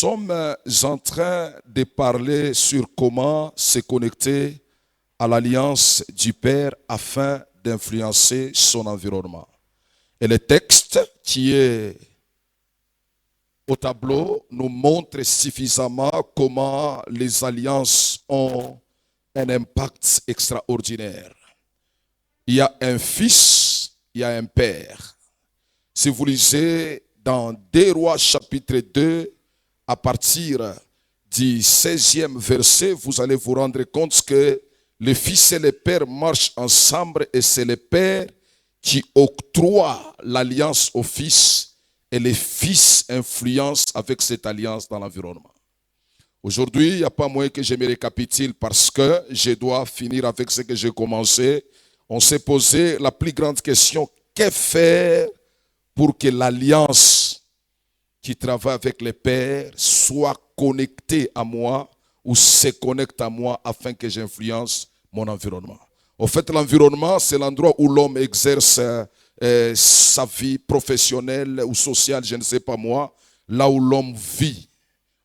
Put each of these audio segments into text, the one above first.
sommes en train de parler sur comment se connecter à l'alliance du Père afin d'influencer son environnement. Et le texte qui est au tableau nous montre suffisamment comment les alliances ont un impact extraordinaire. Il y a un fils, il y a un père. Si vous lisez dans 2 Rois chapitre 2, à partir du 16e verset, vous allez vous rendre compte que le fils et le père marchent ensemble et c'est le père qui octroie l'alliance au fils et le fils influence avec cette alliance dans l'environnement. Aujourd'hui, il n'y a pas moyen que je me récapitule parce que je dois finir avec ce que j'ai commencé. On s'est posé la plus grande question, que faire pour que l'alliance qui travaille avec le Père soit connectée à moi ou se connecte à moi afin que j'influence mon environnement. En fait, l'environnement, c'est l'endroit où l'homme exerce sa vie professionnelle ou sociale, je ne sais pas moi, là où l'homme vit,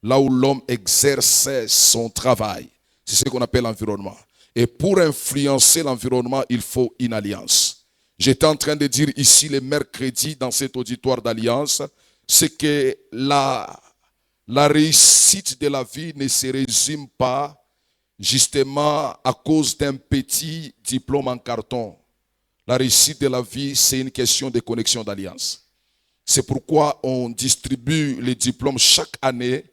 là où l'homme exerce son travail. C'est ce qu'on appelle l'environnement. Et pour influencer l'environnement, il faut une alliance. J'étais en train de dire ici le mercredi dans cet auditoire d'alliance, c'est que la réussite de la vie ne se résume pas justement à cause d'un petit diplôme en carton. La réussite de la vie, c'est une question de connexion d'alliance. C'est pourquoi on distribue les diplômes chaque année,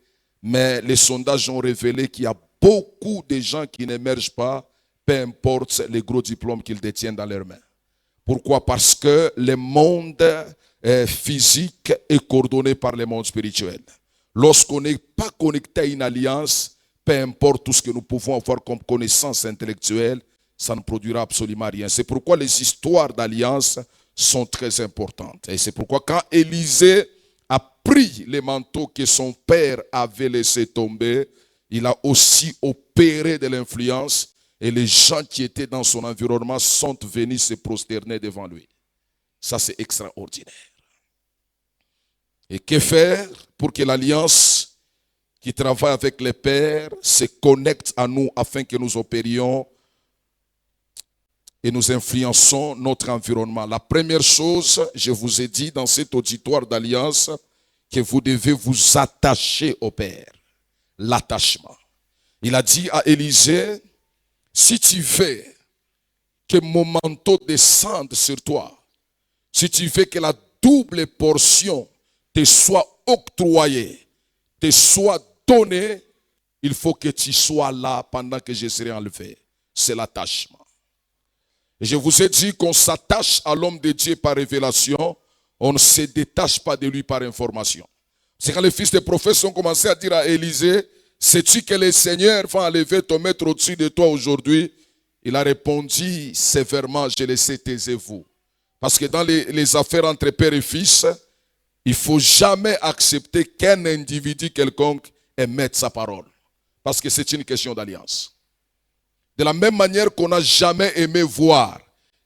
mais les sondages ont révélé qu'il y a beaucoup de gens qui n'émergent pas, peu importe les gros diplômes qu'ils détiennent dans leurs mains. Pourquoi? Parce que le monde physique est coordonné par le monde spirituel. Lorsqu'on n'est pas connecté à une alliance, peu importe tout ce que nous pouvons avoir comme connaissance intellectuelle, ça ne produira absolument rien. C'est pourquoi les histoires d'alliance sont très importantes. Et c'est pourquoi quand Élisée a pris les manteaux que son père avait laissé tomber, il a aussi opéré de l'influence et les gens qui étaient dans son environnement sont venus se prosterner devant lui. Ça, c'est extraordinaire. Et que faire pour que l'alliance qui travaille avec les pères se connecte à nous afin que nous opérions et nous influençons notre environnement? La première chose, je vous ai dit dans cet auditoire d'alliance, que vous devez vous attacher au Père. L'attachement. Il a dit à Élisée, si tu veux que mon manteau descende sur toi, si tu veux que la double portion te soit octroyée, te soit donnée, il faut que tu sois là pendant que je serai enlevé. C'est l'attachement. Et je vous ai dit qu'on s'attache à l'homme de Dieu par révélation, on ne se détache pas de lui par information. C'est quand les fils des prophètes ont commencé à dire à Élisée, sais-tu que le Seigneur va enlever ton maître au-dessus de toi aujourd'hui? Il a répondu sévèrement, je le sais, taisez-vous. Parce que dans les affaires entre père et fils, il ne faut jamais accepter qu'un individu quelconque émette sa parole. Parce que c'est une question d'alliance. De la même manière qu'on n'a jamais aimé voir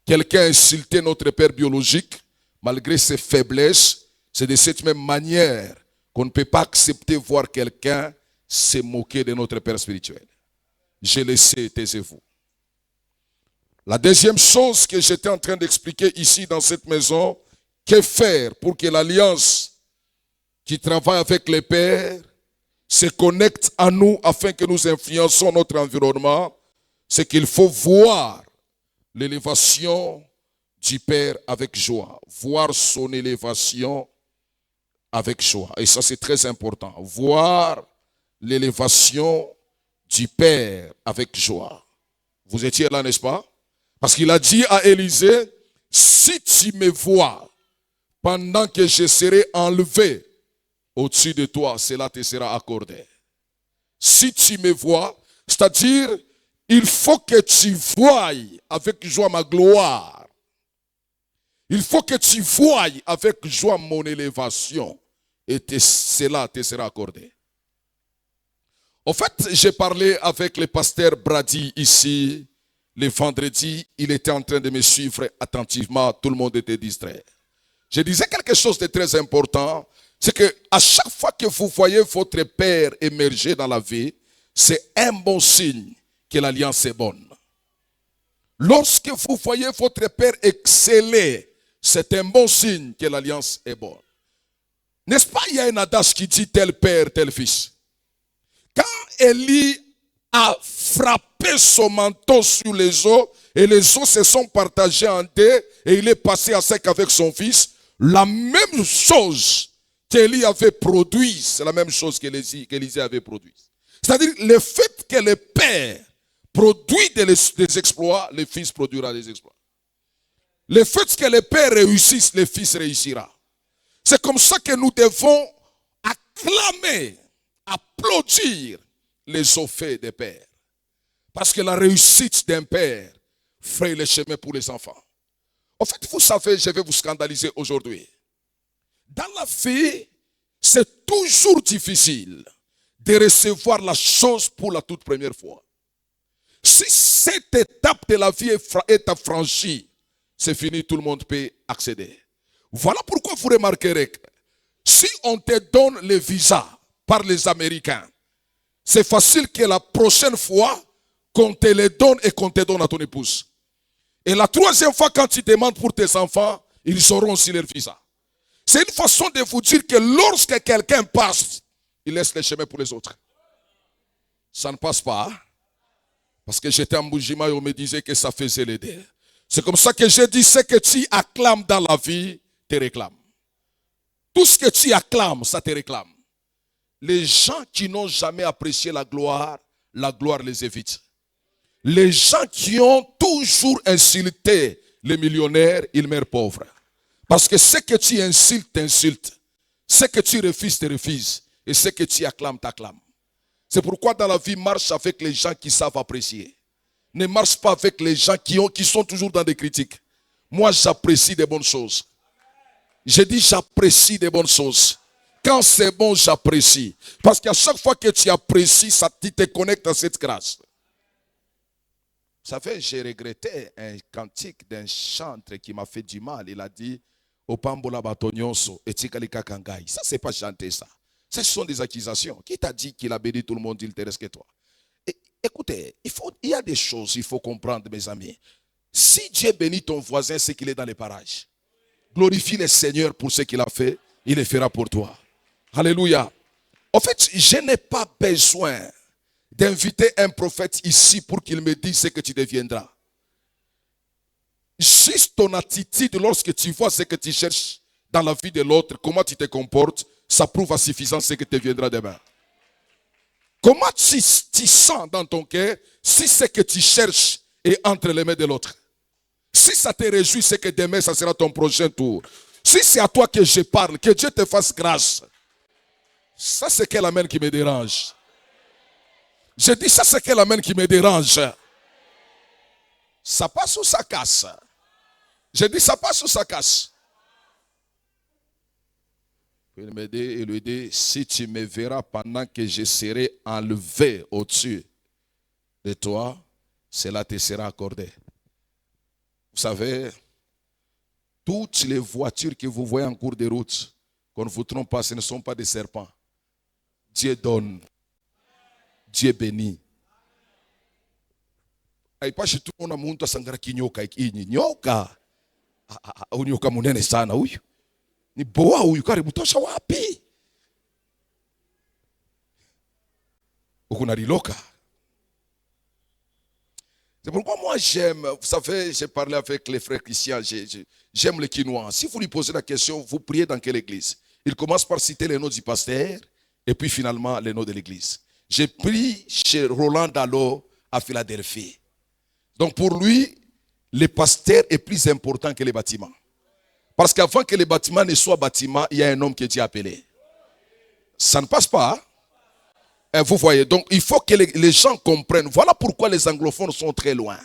quelqu'un insulter notre père biologique, malgré ses faiblesses, c'est de cette même manière qu'on ne peut pas accepter voir quelqu'un se moquer de notre père spirituel. Je le sais, taisez-vous. La deuxième chose que j'étais en train d'expliquer ici dans cette maison, que faire pour que l'alliance qui travaille avec les pères se connecte à nous afin que nous influençons notre environnement, c'est qu'il faut voir l'élévation du Père avec joie. Voir son élévation avec joie. Et ça, c'est très important. Voir l'élévation du Père avec joie. Vous étiez là, n'est-ce pas? Parce qu'il a dit à Élisée, si tu me vois pendant que je serai enlevé au-dessus de toi, cela te sera accordé. Si tu me vois, c'est-à-dire, il faut que tu voies avec joie ma gloire. Il faut que tu voies avec joie mon élévation. Et cela te sera accordé. En fait, j'ai parlé avec le pasteur Brady ici. Le vendredi, il était en train de me suivre attentivement. Tout le monde était distrait. Je disais quelque chose de très important. C'est que à chaque fois que vous voyez votre père émerger dans la vie, c'est un bon signe que l'alliance est bonne. Lorsque vous voyez votre père exceller, c'est un bon signe que l'alliance est bonne. N'est-ce pas, il y a un adage qui dit tel père, tel fils. Quand Élie a frappé son manteau sur les eaux, et les eaux se sont partagées en deux, et il est passé à sec avec son fils, la même chose qu'Élie avait produit, c'est la même chose qu'Élisée avait produit. C'est-à-dire le fait que le père produit des exploits, le fils produira des exploits. Le fait que le père réussisse, le fils réussira. C'est comme ça que nous devons acclamer, applaudir les faits des pères. Parce que la réussite d'un père fraye le chemin pour les enfants. En fait, vous savez, je vais vous scandaliser aujourd'hui. Dans la vie, c'est toujours difficile de recevoir la chose pour la toute première fois. Si cette étape de la vie est affranchie, c'est fini, tout le monde peut accéder. Voilà pourquoi vous remarquerez que si on te donne le visa par les Américains, c'est facile que la prochaine fois qu'on te le donne et qu'on te donne à ton épouse. Et la troisième fois, quand tu demandes pour tes enfants, ils auront aussi leur visa. C'est une façon de vous dire que lorsque quelqu'un passe, il laisse le chemin pour les autres. Ça ne passe pas. Parce que j'étais en Boujima et on me disait que ça faisait l'aider. C'est comme ça que j'ai dit, ce que tu acclames dans la vie, te réclame. Tout ce que tu acclames, ça te réclame. Les gens qui n'ont jamais apprécié la gloire les évite. Les gens qui ont toujours insulté les millionnaires, ils meurent pauvres. Parce que ce que tu insultes, t'insultes. Ce que tu refuses, te refuses. Et ce que tu acclames, t'acclames. C'est pourquoi dans la vie, marche avec les gens qui savent apprécier. Ne marche pas avec les gens qui sont toujours dans des critiques. Moi, j'apprécie des bonnes choses. J'ai dit, j'apprécie des bonnes choses. Quand c'est bon, j'apprécie. Parce qu'à chaque fois que tu apprécies, ça te connecte à cette grâce. Vous savez, j'ai regretté un cantique d'un chantre qui m'a fait du mal. Il a dit, Opambola Batonyonso, et Tikalika Kangai. Ça, c'est pas chanter ça. Ce sont des accusations. Qui t'a dit qu'il a béni tout le monde, il te reste que toi? Écoutez, il y a des choses qu'il faut comprendre, mes amis. Si Dieu bénit ton voisin, c'est qu'il est dans les parages. Glorifie le Seigneur pour ce qu'il a fait, il le fera pour toi. Alléluia. En fait, je n'ai pas besoin d'inviter un prophète ici pour qu'il me dise ce que tu deviendras. Juste ton attitude lorsque tu vois ce que tu cherches dans la vie de l'autre, comment tu te comportes, ça prouve à suffisance ce que tu deviendras demain. Comment tu sens dans ton cœur si ce que tu cherches est entre les mains de l'autre? Si ça te réjouit, c'est que demain, ça sera ton prochain tour. Si c'est à toi que je parle, que Dieu te fasse grâce. Ça, c'est quelle amène qui me dérange. Je dis, ça, c'est quelle amène qui me dérange. Ça passe ou ça casse? Je dis, ça passe ou ça casse? Il me dit, il lui dit, si tu me verras pendant que je serai enlevé au-dessus de toi, cela te sera accordé. Vous savez, toutes les voitures que vous voyez en cours de route, qu'on ne vous trompe pas, ce ne sont pas des serpents. Dieu donne. Dieu bénit. Aipashi tunaona muntu asangara kinyoka ikinyi. Nyoka. Nyoka munene sana huyu. Ni boa huyu, karibu tosha wapi? Ukuna liloka. C'est pourquoi moi j'aime, vous savez, j'ai parlé avec les frères chrétiens, j'aime les Quinois. Si vous lui posez la question, vous priez dans quelle église? Il commence par citer les noms du pasteur et puis finalement les noms de l'église. J'ai pris chez Roland Dallot à Philadelphie. Donc pour lui, le pasteur est plus important que les bâtiments. Parce qu'avant que les bâtiments ne soient bâtiments, il y a un homme qui est Dieu appelé. Ça ne passe pas. Hein? Et vous voyez, donc il faut que les gens comprennent. Voilà pourquoi les anglophones sont très loin.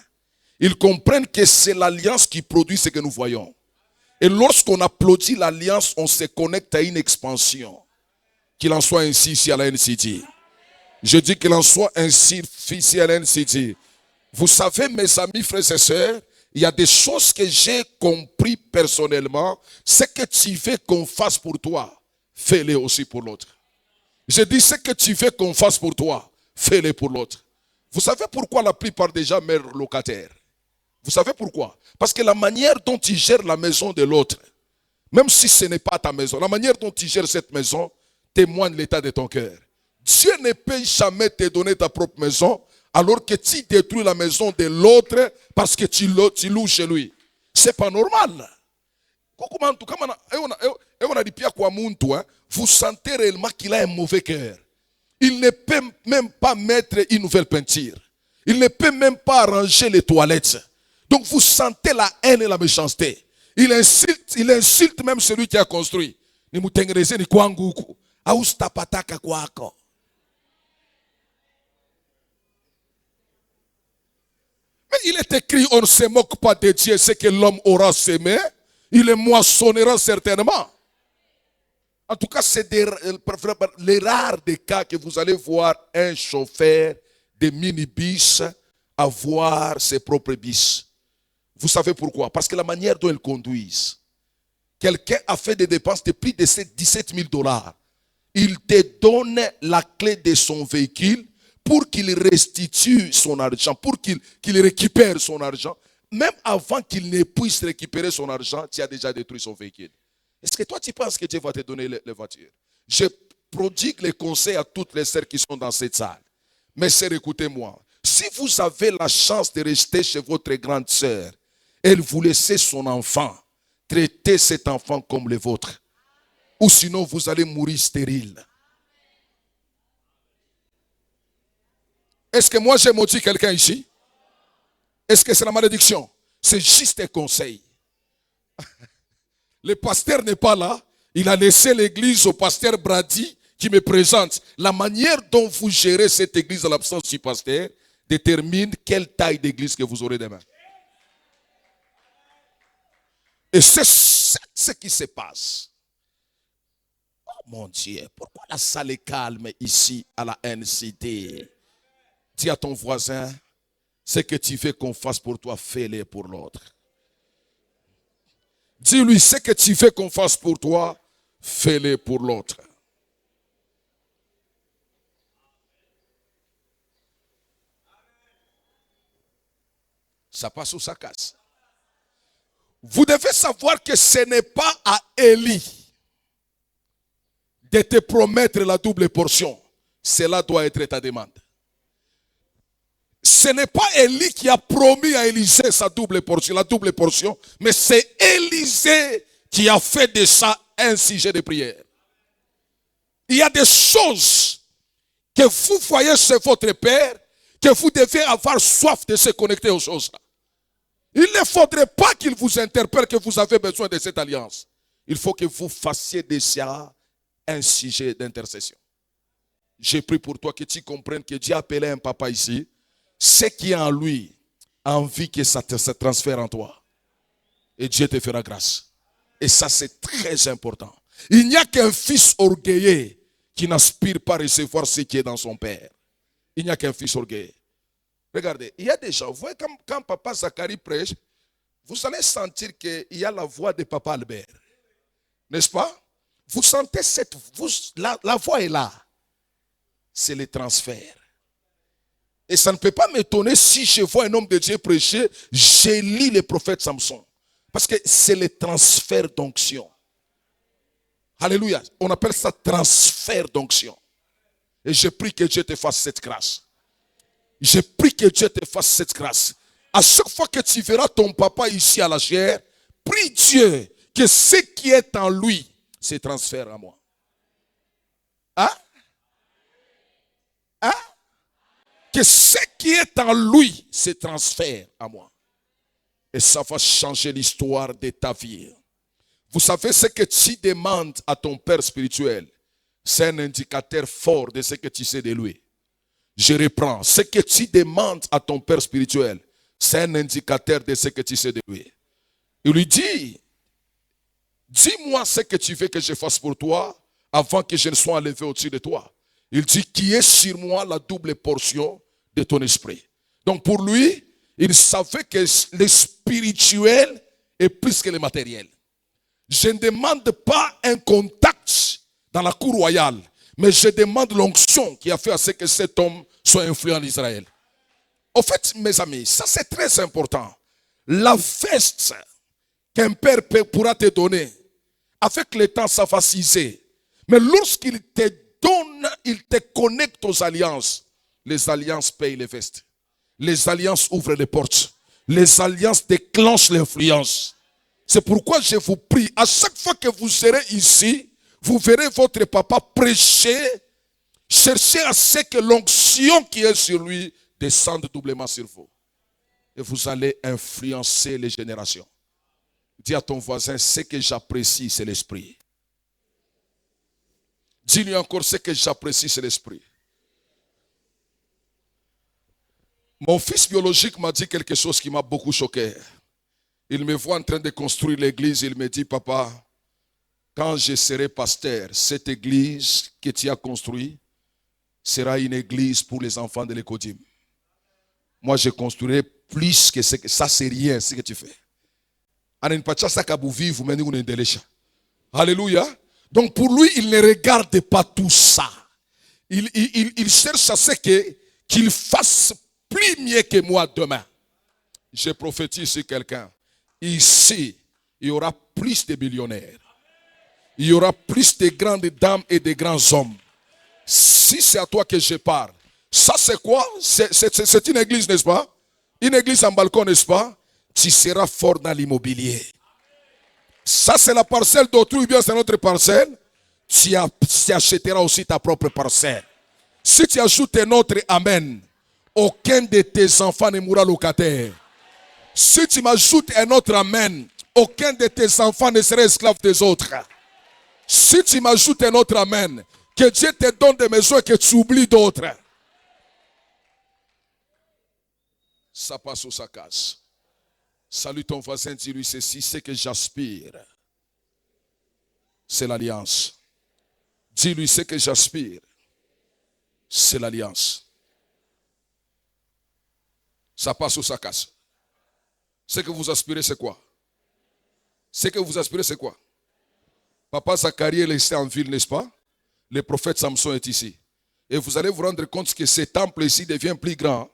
Ils comprennent que c'est l'alliance qui produit ce que nous voyons. Et lorsqu'on applaudit l'alliance, on se connecte à une expansion. Qu'il en soit ainsi ici à la NCT. Je dis qu'il en soit ainsi ici à la NCT. Vous savez, mes amis, frères et sœurs, il y a des choses que j'ai compris personnellement. Ce que tu veux qu'on fasse pour toi, fais-le aussi pour l'autre. Je dis ce que tu veux qu'on fasse pour toi, fais-le pour l'autre. Vous savez pourquoi la plupart des gens meurent locataires? Vous savez pourquoi? Parce que la manière dont tu gères la maison de l'autre, même si ce n'est pas ta maison, la manière dont tu gères cette maison témoigne de l'état de ton cœur. Dieu ne peut jamais te donner ta propre maison alors que tu détruis la maison de l'autre parce que tu loues chez lui. C'est pas normal. Vous sentez réellement qu'il a un mauvais cœur. Il ne peut même pas mettre une nouvelle peinture. Il ne peut même pas arranger les toilettes. Donc vous sentez la haine et la méchanceté. Il insulte même celui qui a construit. Mais il est écrit, on ne se moque pas de Dieu, ce que l'homme aura semé, il le moissonnera certainement. En tout cas, c'est les rares des cas que vous allez voir un chauffeur de minibus avoir ses propres bus. Vous savez pourquoi? Parce que la manière dont ils conduisent. Quelqu'un a fait des dépenses de plus de 17 000 $. Il te donne la clé de son véhicule pour qu'il restitue son argent, pour qu'il récupère son argent. Même avant qu'il ne puisse récupérer son argent, tu as déjà détruit son véhicule. Est-ce que toi tu penses que Dieu va te donner les voitures? Je prodigue les conseils à toutes les sœurs qui sont dans cette salle. Mais sœurs, écoutez-moi. Si vous avez la chance de rester chez votre grande sœur, elle vous laisse son enfant, traitez cet enfant comme le vôtre. Ou sinon vous allez mourir stérile. Est-ce que moi j'ai maudit quelqu'un ici? Est-ce que c'est la malédiction? C'est juste un conseil. Le pasteur n'est pas là. Il a laissé l'église au pasteur Brady qui me présente. La manière dont vous gérez cette église à l'absence du pasteur détermine quelle taille d'église que vous aurez demain. Et c'est ce qui se passe. Oh mon Dieu, pourquoi la salle est calme ici à la NCT? Dis à ton voisin, ce que tu veux qu'on fasse pour toi, fais-le pour l'autre. Dis-lui, ce que tu veux qu'on fasse pour toi, fais-le pour l'autre. Ça passe ou ça casse? Vous devez savoir que ce n'est pas à Élie de te promettre la double portion. Cela doit être ta demande. Ce n'est pas Élie qui a promis à Élisée sa double portion, la double portion, mais c'est Élisée qui a fait de ça un sujet de prière. Il y a des choses que vous voyez chez votre Père, que vous devez avoir soif de se connecter aux choses-là. Il ne faudrait pas qu'il vous interpelle que vous avez besoin de cette alliance. Il faut que vous fassiez de ça un sujet d'intercession. J'ai pris pour toi que tu comprennes que Dieu a appelé un papa ici. Ce qui est en lui a envie que ça se transfère en toi. Et Dieu te fera grâce. Et ça, c'est très important. Il n'y a qu'un fils orgueilleux qui n'aspire pas à recevoir ce qui est dans son père. Il n'y a qu'un fils orgueilleux. Regardez, il y a des gens, vous voyez, quand papa Zacharie prêche, vous allez sentir qu'il y a la voix de papa Albert. N'est-ce pas? Vous sentez la voix est là. C'est le transfert. Et ça ne peut pas m'étonner si je vois un homme de Dieu prêcher, je lis le prophète Samson. Parce que c'est le transfert d'onction. Alléluia. On appelle ça transfert d'onction. Et je prie que Dieu te fasse cette grâce. Je prie que Dieu te fasse cette grâce. À chaque fois que tu verras ton papa ici à la chair, prie Dieu que ce qui est en lui se transfère à moi. Hein? Hein? Que ce qui est en lui se transfère à moi. Et ça va changer l'histoire de ta vie. Vous savez, ce que tu demandes à ton père spirituel, c'est un indicateur fort de ce que tu sais de lui. Je reprends. Ce que tu demandes à ton père spirituel, c'est un indicateur de ce que tu sais de lui. Il lui dit, dis-moi ce que tu veux que je fasse pour toi avant que je ne sois enlevé au-dessus de toi. Il dit, qui est sur moi la double portion de ton esprit. Donc pour lui, il savait que le spirituel est plus que le matériel. Je ne demande pas un contact dans la cour royale. Mais je demande l'onction qui a fait à ce que cet homme soit influent en Israël. En fait, mes amis, ça c'est très important. La veste qu'un père pourra te donner, avec le temps, ça va s'user. Mais lorsqu'il te donne, il te connecte aux alliances. Les alliances payent les vestes. Les alliances ouvrent les portes. Les alliances déclenchent l'influence. C'est pourquoi je vous prie, à chaque fois que vous serez ici, vous verrez votre papa prêcher, cherchez à ce que l'onction qui est sur lui descende doublement sur vous. Et vous allez influencer les générations. Dis à ton voisin, ce que j'apprécie, c'est l'esprit. Dis-lui encore, ce que j'apprécie, c'est l'esprit. Mon fils biologique m'a dit quelque chose qui m'a beaucoup choqué. Il me voit en train de construire l'église. Il me dit, papa, quand je serai pasteur, cette église que tu as construite sera une église pour les enfants de l'Écodim. Moi, je construirai plus que ce que ça, c'est rien, ce que tu fais. Alléluia. Donc pour lui, il ne regarde pas tout ça. Il cherche à ce qu'il fasse plus mieux que moi demain. Je prophétise sur quelqu'un. Ici, il y aura plus de millionnaires. Il y aura plus de grandes dames et de grands hommes. Si c'est à toi que je parle, ça c'est quoi? C'est une église, n'est-ce pas? Une église en balcon, n'est-ce pas? Tu seras fort dans l'immobilier. Ça c'est la parcelle d'autrui, ou bien c'est notre parcelle. Tu achèteras aussi ta propre parcelle. Si tu ajoutes un autre amen, aucun de tes enfants ne mourra locataire. Si tu m'ajoutes un autre amen, aucun de tes enfants ne sera esclave des autres. Si tu m'ajoutes un autre amen, que Dieu te donne des maisons et que tu oublies d'autres. Ça passe ou ça casse. Salue ton voisin, dis-lui ceci, c'est que j'aspire. C'est l'alliance. Dis-lui ce que j'aspire. C'est l'alliance. Ça passe ou ça casse. Ce que vous aspirez, c'est quoi? Ce que vous aspirez, c'est quoi? Papa Zacharie est resté en ville, n'est-ce pas? Le prophète Samson est ici. Et vous allez vous rendre compte que ce temple ici devient plus grand.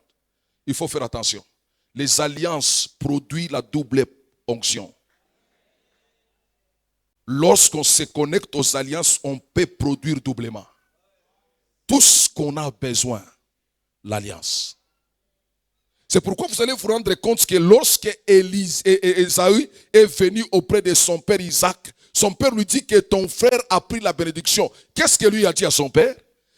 Il faut faire attention. Les alliances produisent la double onction. Lorsqu'on se connecte aux alliances, on peut produire doublement. Tout ce qu'on a besoin, l'alliance. C'est pourquoi vous allez vous rendre compte que lorsque Ésaü est venu auprès de son père Isaac, son père lui dit que ton frère a pris la bénédiction. Qu'est-ce que lui a dit à son père?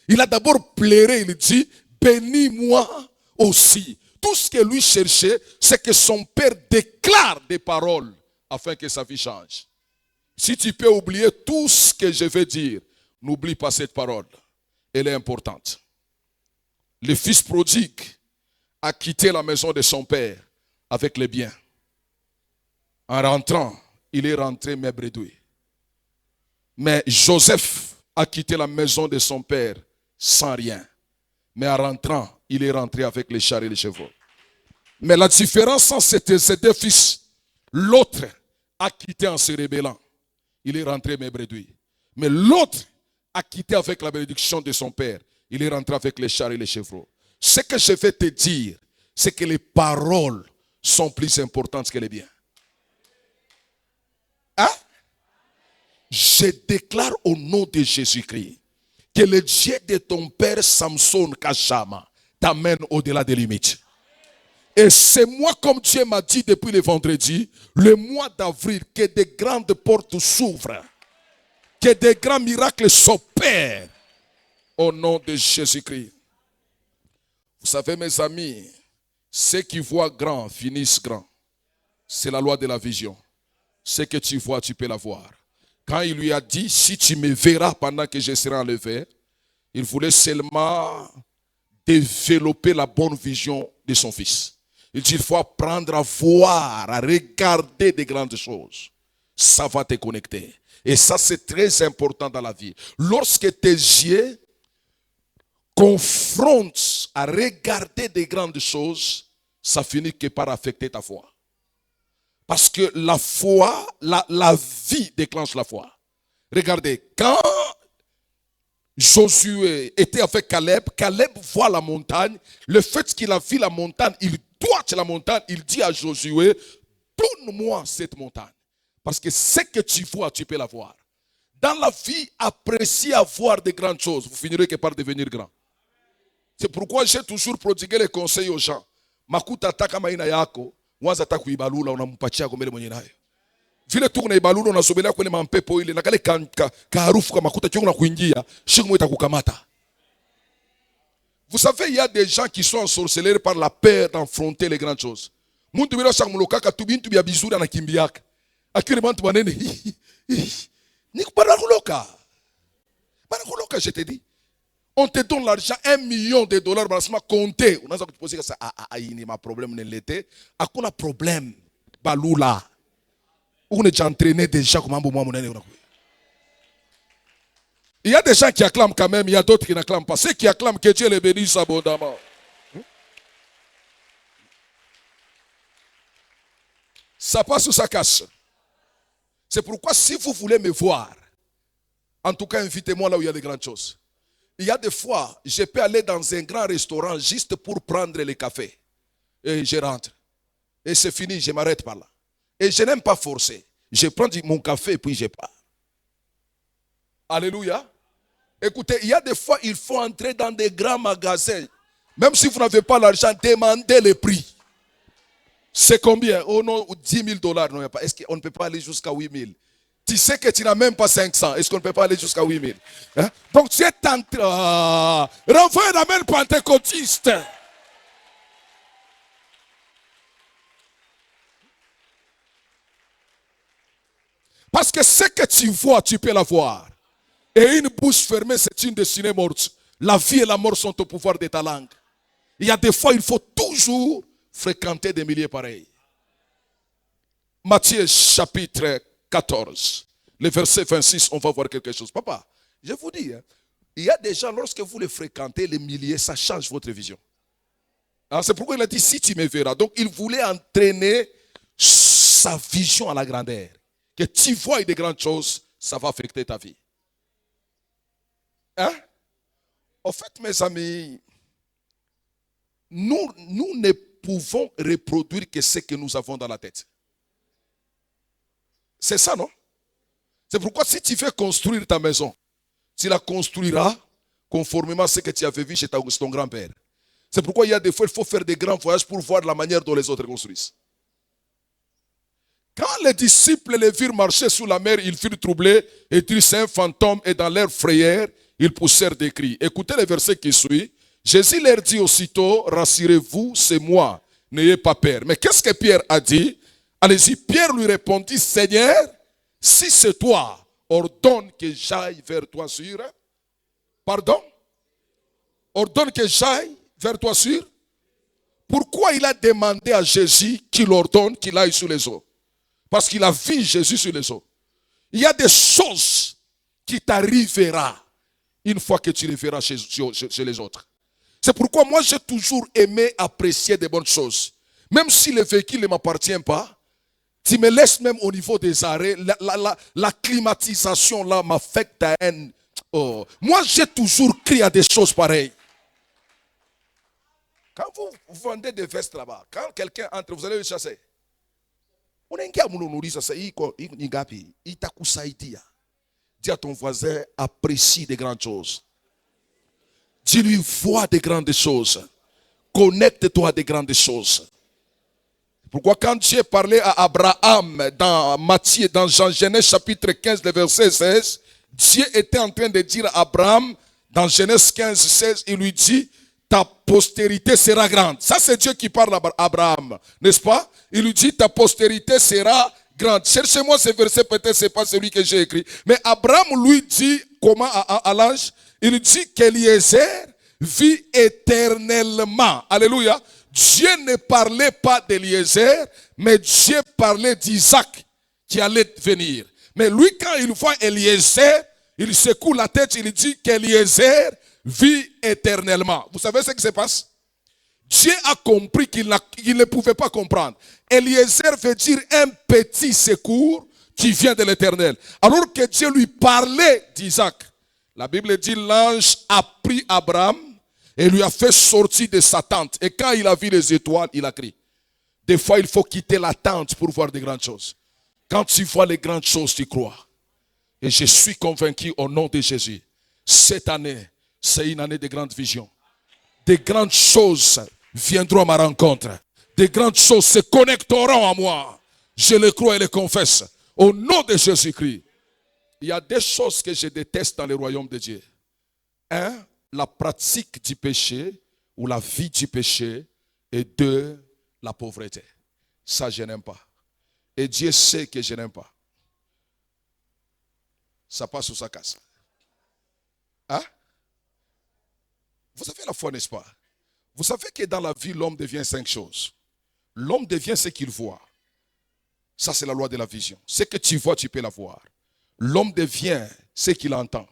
Il a d'abord pleuré, il dit, bénis-moi aussi. Tout ce que lui cherchait, c'est que son père déclare des paroles afin que sa vie change. Si tu peux oublier tout ce que je vais dire, n'oublie pas cette parole. Elle est importante. Le fils prodigue a quitté la maison de son père avec les biens. En rentrant, il est rentré maigre-doué. Mais Joseph a quitté la maison de son père sans rien. Mais en rentrant, il est rentré avec les chars et les chevaux. Mais la différence entre ces deux fils, l'autre a quitté en se rébellant. Il est rentré maigre-doué. Mais l'autre a quitté avec la bénédiction de son père. Il est rentré avec les chars et les chevaux. Ce que je vais te dire, c'est que les paroles sont plus importantes que les biens. Hein? Je déclare au nom de Jésus-Christ que le Dieu de ton père Samson Kachama t'amène au-delà des limites. Et c'est moi, comme Dieu m'a dit depuis le vendredi, le mois d'avril, que de grandes portes s'ouvrent, que de grands miracles s'opèrent au nom de Jésus-Christ. Vous savez, mes amis, ceux qui voient grand finissent grand. C'est la loi de la vision. Ce que tu vois, tu peux l'avoir. Quand il lui a dit, si tu me verras pendant que je serai enlevé, il voulait seulement développer la bonne vision de son fils. Il dit, il faut apprendre à voir, à regarder des grandes choses. Ça va te connecter. Et ça, c'est très important dans la vie. Lorsque tes yeux confrontent à regarder des grandes choses, ça finit que par affecter ta foi. Parce que la foi, la vie déclenche la foi. Regardez, quand Josué était avec Caleb. Caleb voit la montagne. Le fait qu'il a vu la montagne, il doit la montagne. Il dit à Josué, donne-moi cette montagne. Parce que ce que tu vois, tu peux la voir. Dans la vie, appréciez à voir de grandes choses. Vous finirez que par devenir grand. C'est pourquoi j'ai toujours prodigué les conseils aux gens. Makuta taka maina yako, waza takuibalula unampatia komele mwenye nayo. Vile tu unaibalula unasomelea kwenye mampepo ile na kale harufu kama makuta chongo na kuingia, shimo itakukamata. Vous savez, il y a des gens qui sont ensorcelés par la peur d'enfronter les grandes choses. Muntu bila shangulokaka tu bintu bya bizuri anakimbiaka. Akile bantu banene. Ni banakuloka. Banakuloka, je te dis. On te donne l'argent, $1 million, balassement compté. On a dit que ça il ma problème ne l'était. Akuna problème balula. On est déjà entraîné déjà comme un bon moment. Il y a des gens qui acclament quand même, il y a d'autres qui n'acclament pas. Ceux qui acclament que Dieu les bénisse abondamment. Ça passe ou ça casse. C'est pourquoi si vous voulez me voir, en tout cas invitez-moi là où il y a de grandes choses. Il y a des fois, je peux aller dans un grand restaurant juste pour prendre le café. Et je rentre. Et c'est fini, je m'arrête par là. Et je n'aime pas forcer. Je prends mon café et puis je pars. Alléluia. Écoutez, il y a des fois, il faut entrer dans des grands magasins. Même si vous n'avez pas l'argent, demandez le prix. C'est combien? Oh non, $10 000. Non, est-ce qu'on ne peut pas aller jusqu'à 8 000? Tu sais que tu n'as même pas 500. Est-ce qu'on ne peut pas aller jusqu'à 8 000? Hein? Donc tu es en train. Renvoie la main pentecôtiste. Parce que ce que tu vois, tu peux l'avoir. Et une bouche fermée, c'est une destinée morte. La vie et la mort sont au pouvoir de ta langue. Il y a des fois, il faut toujours fréquenter des milliers pareils. Matthieu chapitre 14, le verset 26, on va voir quelque chose. Papa, je vous dis, hein, il y a des gens, lorsque vous les fréquentez, les milliers, ça change votre vision. Alors, c'est pourquoi il a dit, si tu me verras. Donc, il voulait entraîner sa vision à la grandeur. Que tu vois des grandes choses, ça va affecter ta vie. Hein? En fait, mes amis, nous ne pouvons reproduire que ce que nous avons dans la tête. C'est ça, non? C'est pourquoi si tu veux construire ta maison, tu la construiras conformément à ce que tu avais vu chez ton grand-père. C'est pourquoi il y a des fois, il faut faire des grands voyages pour voir la manière dont les autres construisent. Quand les disciples les virent marcher sous la mer, ils furent troublés et dirent c'est un fantôme, et dans leur frayeur, ils poussèrent des cris. Écoutez le verset qui suit. Jésus leur dit aussitôt, rassurez-vous, c'est moi, n'ayez pas peur. Mais qu'est-ce que Pierre a dit? Allez-y, Pierre lui répondit, Seigneur, si c'est toi, ordonne que j'aille vers toi sur. Pardon? Ordonne que j'aille vers toi sur. Pourquoi il a demandé à Jésus qu'il ordonne qu'il aille sur les eaux? Parce qu'il a vu Jésus sur les eaux. Il y a des choses qui t'arriveront une fois que tu les verras chez les autres. C'est pourquoi moi j'ai toujours aimé apprécier des bonnes choses. Même si le véhicule ne m'appartient pas, tu me laisses même au niveau des arrêts, la climatisation là m'affecte à un... Oh. Moi j'ai toujours crié à des choses pareilles. Quand vous vendez des vestes là-bas, quand quelqu'un entre, vous allez le chasser. Dis à ton voisin, apprécie des grandes choses. Dis-lui, vois des grandes choses. Connecte-toi à des grandes choses. Pourquoi quand Dieu parlait à Abraham dans Matthieu, dans Genèse chapitre 15, le verset 16, Dieu était en train de dire à Abraham, dans Genèse 15, 16, il lui dit, ta postérité sera grande. Ça, c'est Dieu qui parle à Abraham, n'est-ce pas? Il lui dit, ta postérité sera grande. Cherchez-moi ce verset, peut-être ce n'est pas celui que j'ai écrit. Mais Abraham lui dit, comment à l'ange? Il dit qu'Eliezer vit éternellement. Alléluia. Dieu ne parlait pas d'Eliezer, mais Dieu parlait d'Isaac qui allait venir. Mais lui, quand il voit Eliezer, il secoue la tête, il dit qu'Eliezer vit éternellement. Vous savez ce qui se passe? Dieu a compris qu'il ne pouvait pas comprendre. Eliezer veut dire un petit secours qui vient de l'Éternel. Alors que Dieu lui parlait d'Isaac. La Bible dit l'ange a pris Abraham et lui a fait sortir de sa tente. Et quand il a vu les étoiles, il a crié. Des fois, il faut quitter la tente pour voir de grandes choses. Quand tu vois les grandes choses, tu crois. Et je suis convaincu au nom de Jésus. Cette année, c'est une année de grandes visions. Des grandes choses viendront à ma rencontre. Des grandes choses se connecteront à moi. Je le crois et le confesse. Au nom de Jésus-Christ. Il y a des choses que je déteste dans le royaume de Dieu. Un, la pratique du péché ou la vie du péché. Et deux, la pauvreté. Ça, je n'aime pas. Et Dieu sait que je n'aime pas. Ça passe ou ça casse. Hein? Vous avez la foi, n'est-ce pas? Vous savez que dans la vie, l'homme devient 5 choses. L'homme devient ce qu'il voit. Ça, c'est la loi de la vision. Ce que tu vois, tu peux l'avoir. L'homme devient ce qu'il entend.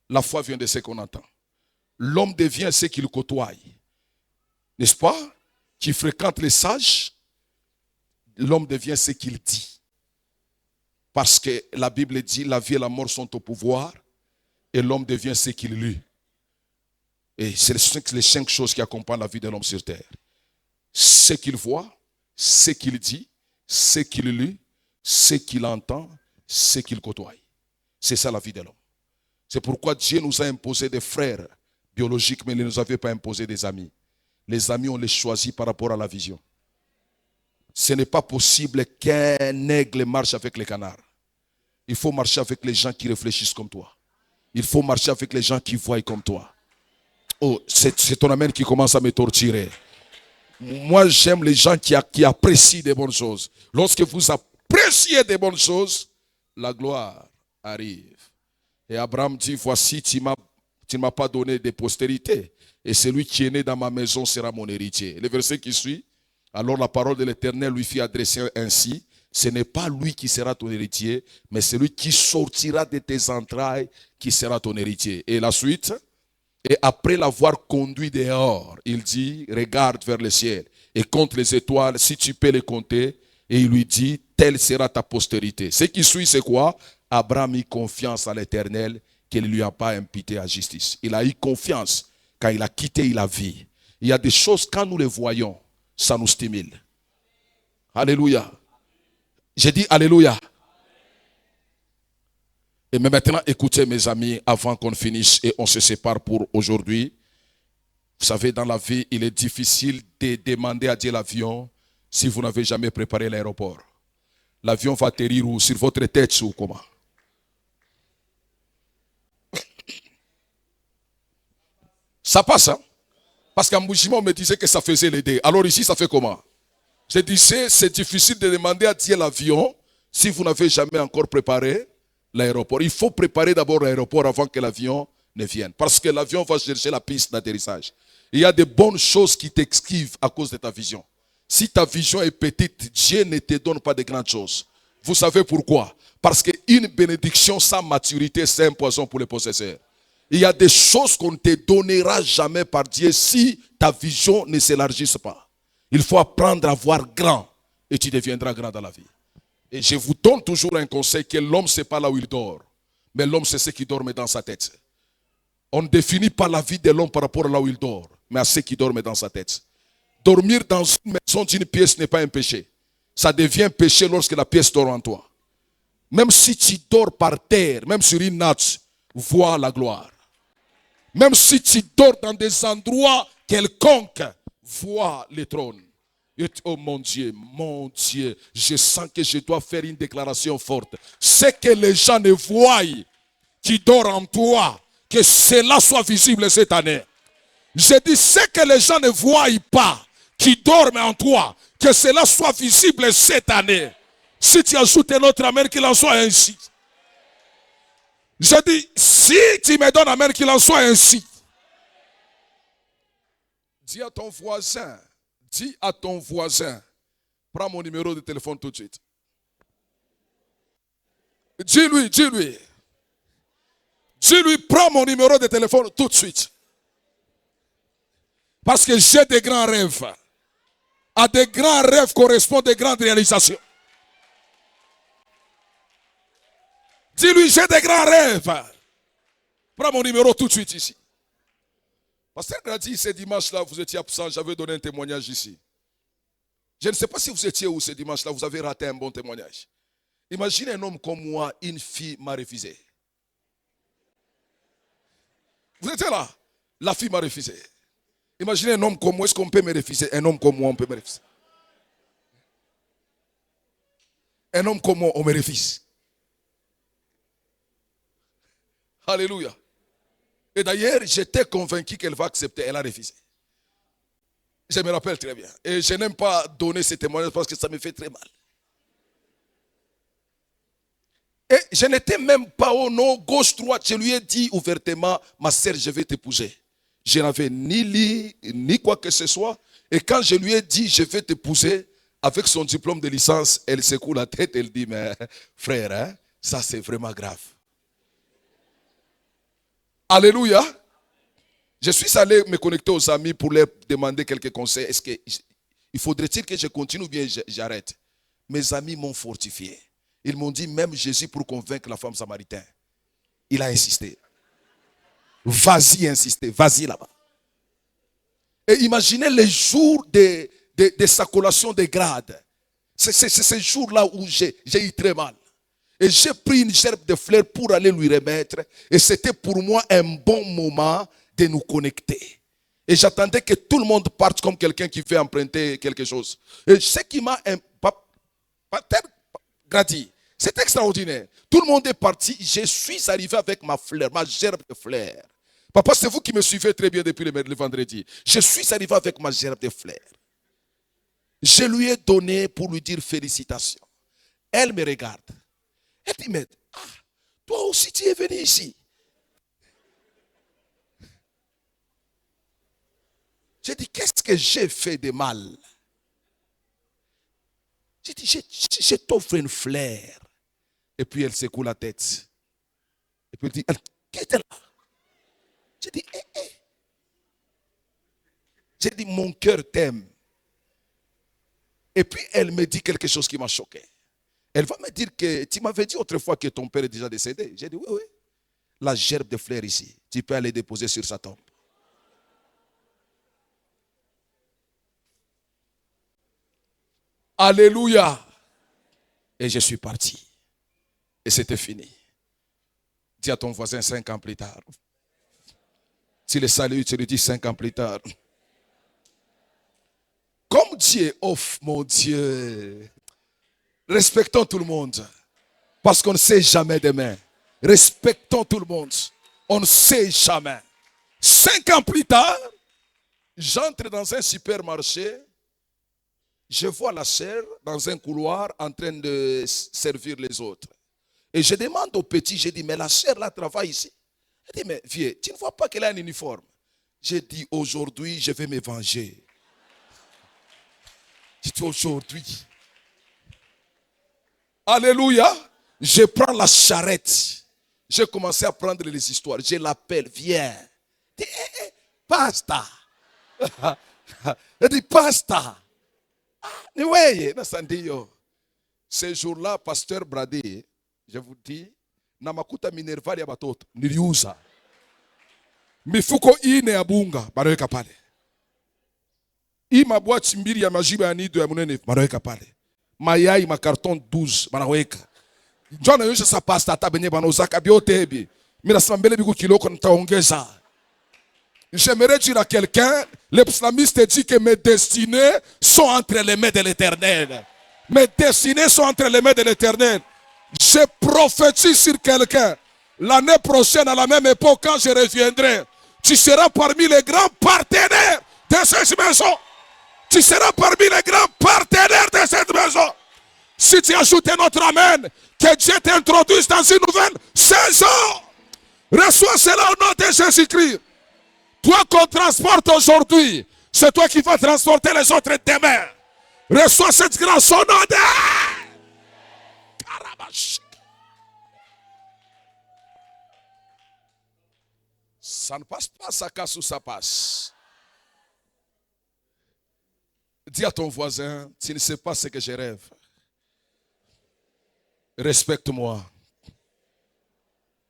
La foi vient de ce qu'on entend. L'homme devient ce qu'il côtoie. N'est-ce pas? Tu fréquentes les sages, l'homme devient ce qu'il dit. Parce que la Bible dit, la vie et la mort sont au pouvoir, et l'homme devient ce qu'il lit. Et c'est les 5 choses qui accompagnent la vie de l'homme sur terre. Ce qu'il voit, ce qu'il dit, ce qu'il lit, ce qu'il entend, ce qu'il côtoie. C'est ça la vie de l'homme. C'est pourquoi Dieu nous a imposé des frères biologiques, mais il ne nous avait pas imposé des amis. Les amis, on les choisit par rapport à la vision. Ce n'est pas possible qu'un aigle marche avec les canards. Il faut marcher avec les gens qui réfléchissent comme toi. Il faut marcher avec les gens qui voient comme toi. Oh, c'est ton amen qui commence à me torturer. Moi, j'aime les gens qui apprécient des bonnes choses. Lorsque vous appréciez des bonnes choses, la gloire arrive. Et Abraham dit, voici, tu ne m'as pas donné de postérité. Et celui qui est né dans ma maison sera mon héritier. Le verset qui suit, alors la parole de l'Éternel lui fit adresser ainsi, ce n'est pas lui qui sera ton héritier, mais celui qui sortira de tes entrailles qui sera ton héritier. Et la suite, et après l'avoir conduit dehors, il dit, regarde vers le ciel et compte les étoiles, si tu peux les compter. Et il lui dit, telle sera ta postérité. Ce qui suit, c'est quoi? Abraham eut confiance à l'Éternel qu'il ne lui a pas imputé à justice. Il a eu confiance quand il a quitté la vie. Il y a des choses, quand nous les voyons, ça nous stimule. Alléluia. J'ai dit Alléluia. Et mais maintenant, écoutez mes amis, avant qu'on finisse et on se sépare pour aujourd'hui. Vous savez, dans la vie, il est difficile de demander à Dieu l'avion si vous n'avez jamais préparé l'aéroport. L'avion va atterrir ou sur votre tête ou comment? Ça passe, hein? Parce qu'en Mbouchima, on me disait que ça faisait l'aider. Alors ici, ça fait comment? Je disais, c'est difficile de demander à Dieu l'avion si vous n'avez jamais encore préparé l'aéroport. Il faut préparer d'abord l'aéroport avant que l'avion ne vienne. Parce que l'avion va chercher la piste d'atterrissage. Il y a de bonnes choses qui t'esquivent à cause de ta vision. Si ta vision est petite, Dieu ne te donne pas de grandes choses. Vous savez pourquoi? Parce qu'une bénédiction sans maturité, c'est un poison pour les possesseurs. Il y a des choses qu'on ne te donnera jamais par Dieu si ta vision ne s'élargisse pas. Il faut apprendre à voir grand et tu deviendras grand dans la vie. Et je vous donne toujours un conseil que l'homme, ce n'est pas là où il dort. Mais l'homme, c'est ce qui dorme dans sa tête. On ne définit pas la vie de l'homme par rapport à là où il dort, mais à ce qui dorment dans sa tête. Dormir dans une maison d'une pièce n'est pas un péché. Ça devient péché lorsque la pièce dort en toi. Même si tu dors par terre, même sur une natte, vois la gloire. Même si tu dors dans des endroits quelconques, vois le trône. Et, oh mon Dieu, je sens que je dois faire une déclaration forte. C'est que les gens ne voient qui dort en toi, que cela soit visible cette année. Je dis, c'est que les gens ne voient pas qui dorment en toi, que cela soit visible cette année. Si tu ajoutes un autre amen, qu'il en soit ainsi. Je dis, si tu me donnes amen, qu'il en soit ainsi. Dis à ton voisin, prends mon numéro de téléphone tout de suite. Dis-lui, prends mon numéro de téléphone tout de suite. Parce que j'ai des grands rêves. À des grands rêves correspondent des grandes réalisations. Dis-lui, j'ai des grands rêves. Prends mon numéro tout de suite ici. Pasteur Grady, ce dimanche-là, vous étiez absent, j'avais donné un témoignage ici. Je ne sais pas si vous étiez où ce dimanche-là, vous avez raté un bon témoignage. Imaginez un homme comme moi, une fille m'a refusé. Vous étiez là? La fille m'a refusé. Imaginez un homme comme moi, est-ce qu'on peut me refuser? Un homme comme moi, on peut me refuser. Un homme comme moi, on me refuse. Alléluia. Et d'ailleurs, j'étais convaincu qu'elle va accepter. Elle a refusé. Je me rappelle très bien. Et je n'aime pas donner ces témoignages parce que ça me fait très mal. Et je n'étais même pas au nom gauche-droite. Je lui ai dit ouvertement, ma sœur, je vais t'épouser. Je n'avais ni lit, ni quoi que ce soit. Et quand je lui ai dit, je vais t'épouser, avec son diplôme de licence, elle secoue la tête, elle dit, mais frère, hein, ça c'est vraiment grave. Alléluia. Je suis allé me connecter aux amis pour leur demander quelques conseils. Est-ce qu'il faudrait-il que je continue ou bien j'arrête? Mes amis m'ont fortifié. Ils m'ont dit, même Jésus pour convaincre la femme samaritaine, il a insisté. Vas-y insister, vas-y là-bas. Et imaginez les jours de sa collation de grades. C'est ce jour-là où j'ai eu très mal. Et j'ai pris une gerbe de fleurs pour aller lui remettre. Et c'était pour moi un bon moment de nous connecter. Et j'attendais que tout le monde parte comme quelqu'un qui fait emprunter quelque chose. Et ce qui m'a grati, c'est extraordinaire. Tout le monde est parti. Je suis arrivé avec ma fleur, ma gerbe de fleurs. Papa, c'est vous qui me suivez très bien depuis le vendredi. Je suis arrivé avec ma gerbe de fleurs. Je lui ai donné pour lui dire félicitations. Elle me regarde. Elle dit, mais toi aussi tu es venu ici. J'ai dit, qu'est-ce que j'ai fait de mal? J'ai dit, je t'offre une fleur. Et puis elle secoue la tête. Et puis elle dit, qui était là? J'ai dit, J'ai dit, mon cœur t'aime. Et puis elle me dit quelque chose qui m'a choqué. Elle va me dire que tu m'avais dit autrefois que ton père est déjà décédé. J'ai dit, oui, oui. La gerbe de fleurs ici, tu peux aller déposer sur sa tombe. Alléluia. Et je suis parti. Et c'était fini. Dis à ton voisin 5 ans plus tard. Si le salut, tu lui dis 5 ans plus tard. Comme Dieu est off, mon Dieu. Respectons tout le monde. Parce qu'on ne sait jamais demain. Respectons tout le monde. On ne sait jamais. 5 ans plus tard, j'entre dans un supermarché. Je vois la sœur dans un couloir en train de servir les autres. Et je demande au petit, je dis, mais la sœur là travaille ici. Elle dit, mais vieux, tu ne vois pas qu'elle a un uniforme? J'ai dit, aujourd'hui, je vais me venger. J'ai dit, aujourd'hui. Alléluia. Je prends la charrette. J'ai commencé à prendre les histoires. Je l'appelle, viens. Elle dit, pasta. Elle dit, pasta. Oui, ce jour-là, pasteur Brady, je vous dis, namakuta minervari ya batoto niliuza mifuko ine ya bunga banaweka pale, hii mabwati mbili ya majibu ya nido ya munene banaweka pale, mayai makarton 12 banaweka njona yosha sa pasta hata benye banauzaka byote hivi. Mimi nasema mbele biku kiloko nitaongeza. J'aimerais dire à quelqu'un, le psalmiste dit que mes destinées sont entre les mains de l'Éternel. Mes destinées sont entre les mains de l'Éternel. Je prophétise sur quelqu'un. L'année prochaine, à la même époque, quand je reviendrai, tu seras parmi les grands partenaires de cette maison. Tu seras parmi les grands partenaires de cette maison. Si tu ajoutes notre amen, que Dieu t'introduise dans une nouvelle saison. Reçois cela au nom de Jésus-Christ. Toi qu'on transporte aujourd'hui, c'est toi qui vas transporter les autres demain. Reçois cette grâce au nom de... Ça ne passe pas, ça casse ou ça passe. Dis à ton voisin, tu ne sais pas ce que je rêve. Respecte-moi.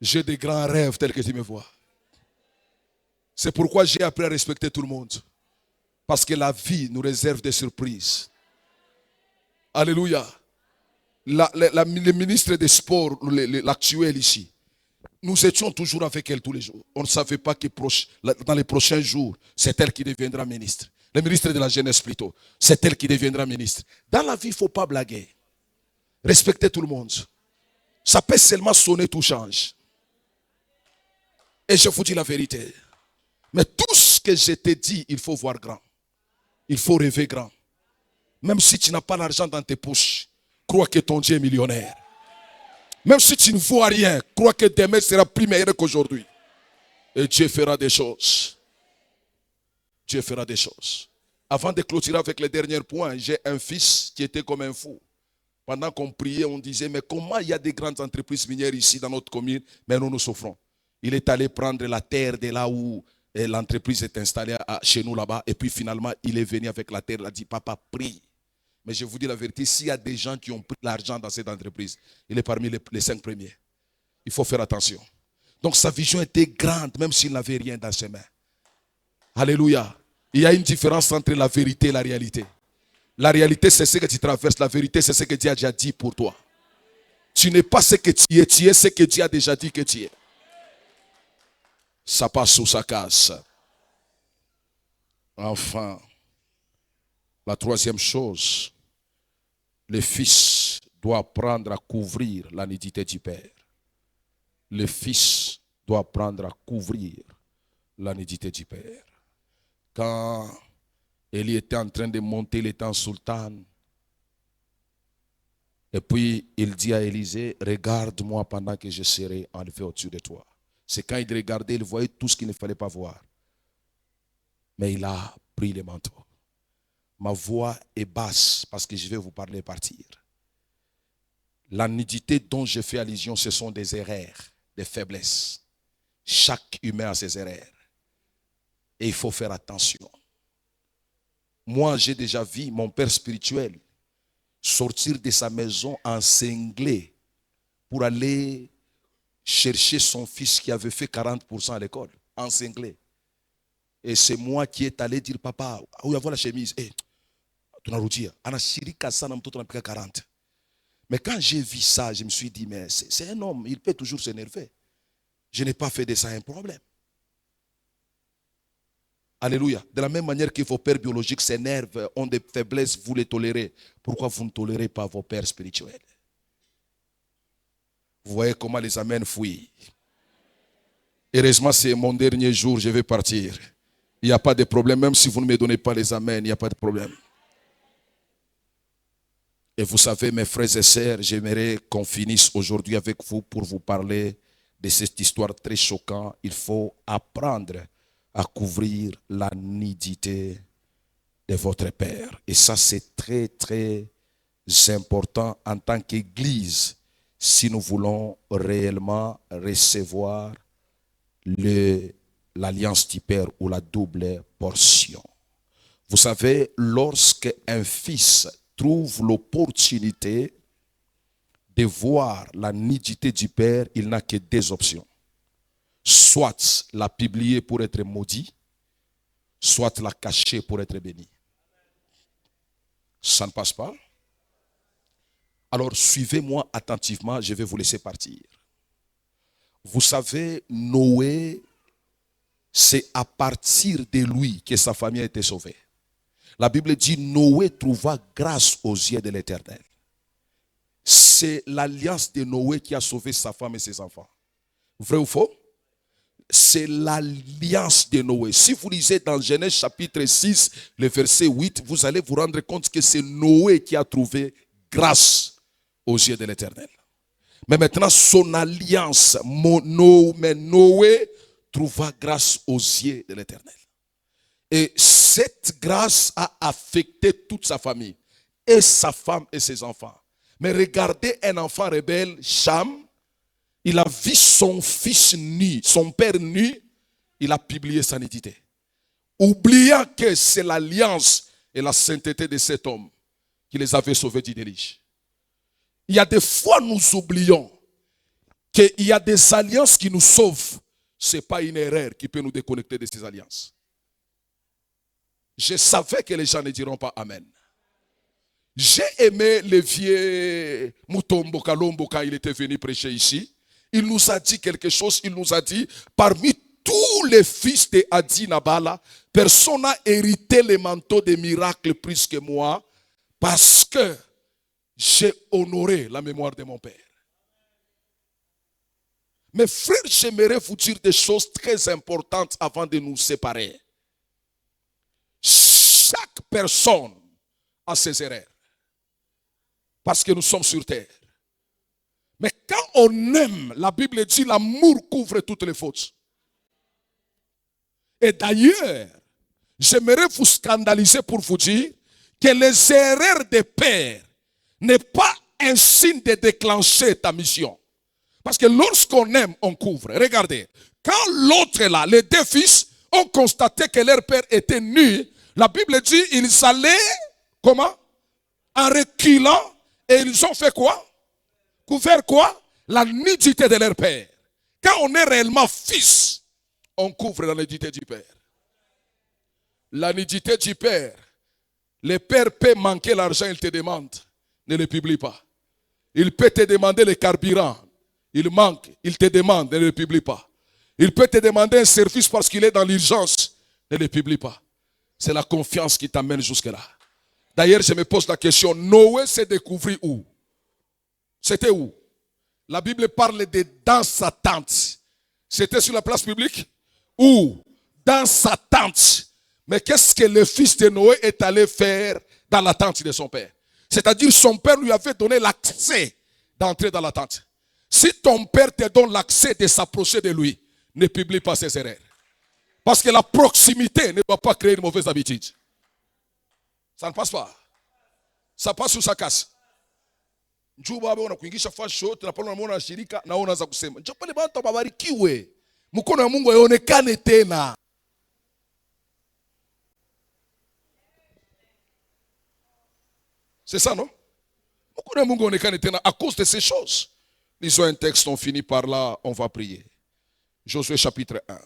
J'ai des grands rêves tels que tu me vois. C'est pourquoi j'ai appris à respecter tout le monde. Parce que la vie nous réserve des surprises. Alléluia. Le ministre des Sports, l'actuel ici, nous étions toujours avec elle tous les jours. On ne savait pas que dans les prochains jours, c'est elle qui deviendra ministre. Le ministre de la Jeunesse plutôt. C'est elle qui deviendra ministre. Dans la vie, il ne faut pas blaguer. Respecter tout le monde. Ça peut seulement sonner, tout change. Et je vous dis la vérité. Mais tout ce que je t'ai dit, il faut voir grand. Il faut rêver grand. Même si tu n'as pas l'argent dans tes poches, crois que ton Dieu est millionnaire. Même si tu ne vois rien, crois que demain sera plus meilleur qu'aujourd'hui. Et Dieu fera des choses. Dieu fera des choses. Avant de clôturer avec le dernier point, j'ai un fils qui était comme un fou. Pendant qu'on priait, on disait, mais comment il y a des grandes entreprises minières ici dans notre commune, mais nous souffrons. Il est allé prendre la terre de là où l'entreprise est installée chez nous là-bas. Et puis finalement, il est venu avec la terre. Il a dit, papa, prie. Mais je vous dis la vérité, s'il y a des gens qui ont pris l'argent dans cette entreprise, il est parmi les 5 premiers. Il faut faire attention. Donc sa vision était grande, même s'il n'avait rien dans ses mains. Alléluia. Il y a une différence entre la vérité et la réalité. La réalité, c'est ce que tu traverses. La vérité, c'est ce que Dieu a déjà dit pour toi. Tu n'es pas ce que tu es ce que Dieu a déjà dit que tu es. Ça passe ou ça casse. Enfin, la troisième chose, le fils doit apprendre à couvrir la nudité du père. Le fils doit apprendre à couvrir la nudité du père. Quand Élie était en train de monter l'étang sultan, et puis il dit à Élisée, regarde-moi pendant que je serai enlevé au-dessus de toi. C'est quand il regardait, il voyait tout ce qu'il ne fallait pas voir. Mais il a pris le manteau. Ma voix est basse parce que je vais vous parler et partir. La nudité dont je fais allusion, ce sont des erreurs, des faiblesses. Chaque humain a ses erreurs. Et il faut faire attention. Moi, j'ai déjà vu mon père spirituel sortir de sa maison en cinglé pour aller chercher son fils qui avait fait 40% à l'école, en cinglé. Et c'est moi qui est allé dire, papa, où y a la chemise? Tu as 40. Mais quand j'ai vu ça, je me suis dit, mais c'est un homme, il peut toujours s'énerver. Je n'ai pas fait de ça un problème. Alléluia. De la même manière que vos pères biologiques s'énervent, ont des faiblesses, vous les tolérez. Pourquoi vous ne tolérez pas vos pères spirituels? Vous voyez comment les amens fuient. Heureusement, c'est mon dernier jour, je vais partir. Il n'y a pas de problème, même si vous ne me donnez pas les amens, il n'y a pas de problème. Et vous savez, mes frères et sœurs, j'aimerais qu'on finisse aujourd'hui avec vous pour vous parler de cette histoire très choquante. Il faut apprendre à couvrir la nudité de votre père. Et ça, c'est très, très important en tant qu'Église si nous voulons réellement recevoir l'alliance du Père ou la double portion. Vous savez, lorsque un fils trouve l'opportunité de voir la nudité du Père, il n'a que deux options. Soit la publier pour être maudit, soit la cacher pour être béni. Ça ne passe pas? Alors suivez-moi attentivement, je vais vous laisser partir. Vous savez, Noé, c'est à partir de lui que sa famille a été sauvée. La Bible dit, Noé trouva grâce aux yeux de l'Éternel. C'est l'alliance de Noé qui a sauvé sa femme et ses enfants. Vrai ou faux? C'est l'alliance de Noé. Si vous lisez dans Genèse chapitre 6, le verset 8, vous allez vous rendre compte que c'est Noé qui a trouvé grâce aux yeux de l'Éternel. Mais maintenant, son alliance, Noé trouva grâce aux yeux de l'Éternel. Et cette grâce a affecté toute sa famille, et sa femme et ses enfants. Mais regardez un enfant rebelle, Cham, il a vu son fils nu, son père nu, il a publié sa nudité. Oubliant que c'est l'alliance et la sainteté de cet homme qui les avait sauvés du déluge. Il y a des fois nous oublions qu'il y a des alliances qui nous sauvent ce n'est pas une erreur qui peut nous déconnecter de ces alliances. Je savais que les gens ne diront pas Amen. J'ai aimé le vieux Mutombo Kalombo quand il était venu prêcher ici. Il nous a dit quelque chose. Il nous a dit, parmi tous les fils de Adi Nabala, personne n'a hérité le manteau des miracles plus que moi, parce que j'ai honoré la mémoire de mon père. Mes frères, j'aimerais vous dire des choses très importantes avant de nous séparer. Chaque personne a ses erreurs. Parce que nous sommes sur terre. Mais quand on aime, la Bible dit l'amour couvre toutes les fautes. Et d'ailleurs, j'aimerais vous scandaliser pour vous dire que les erreurs des pères n'est pas un signe de déclencher ta mission. Parce que lorsqu'on aime, on couvre. Regardez, quand l'autre là, les deux fils ont constaté que leur père était nu, la Bible dit ils allaient, comment? En reculant, et ils ont fait quoi? Couvert quoi? La nudité de leur père. Quand on est réellement fils, on couvre la nudité du père. La nudité du père. Le père peut manquer l'argent, il te demande. Ne le publie pas. Il peut te demander le carburant. Il manque, il te demande, ne le publie pas. Il peut te demander un service parce qu'il est dans l'urgence. Ne le publie pas. C'est la confiance qui t'amène jusque-là. D'ailleurs, je me pose la question, Noé s'est découvert où? C'était où? La Bible parle de dans sa tente. C'était sur la place publique? Où? Dans sa tente. Mais qu'est-ce que le fils de Noé est allé faire dans la tente de son père? C'est-à-dire son père lui avait donné l'accès d'entrer dans la tente. Si ton père te donne l'accès de s'approcher de lui, ne publie pas ses erreurs. Parce que la proximité ne doit pas créer une mauvaise habitude. Ça ne passe pas. Ça passe ou ça casse. Njuba abe unakuingisha fasho yote na pale unamuona shirika na unaanza kusema. Njoo pale bwana tabarikiwe. Mkono wa Mungu haionekane tena. C'est ça, non? Mkono wa Mungu haionekane tena à cause de ces choses. Lisons un texte, on finit par là, on va prier. Josué chapitre 1.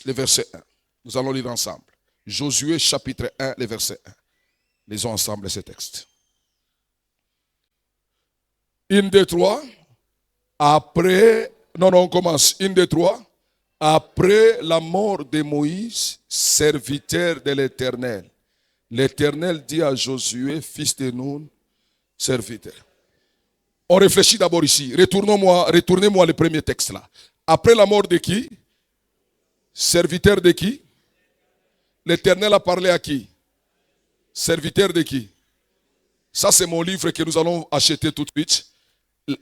Le verset 1. Nous allons lire ensemble. Josué chapitre 1, le verset 1. Lisons ensemble ce texte. 1, 2, 3. Après, non, on commence. 1, 2, 3. Après la mort de Moïse, serviteur de l'Éternel, l'Éternel dit à Josué, fils de Nun, serviteur. On réfléchit d'abord ici. Retournez-moi le premier texte là. Après la mort de qui? Serviteur de qui? L'Éternel a parlé à qui? Serviteur de qui? Ça c'est mon livre que nous allons acheter tout de suite.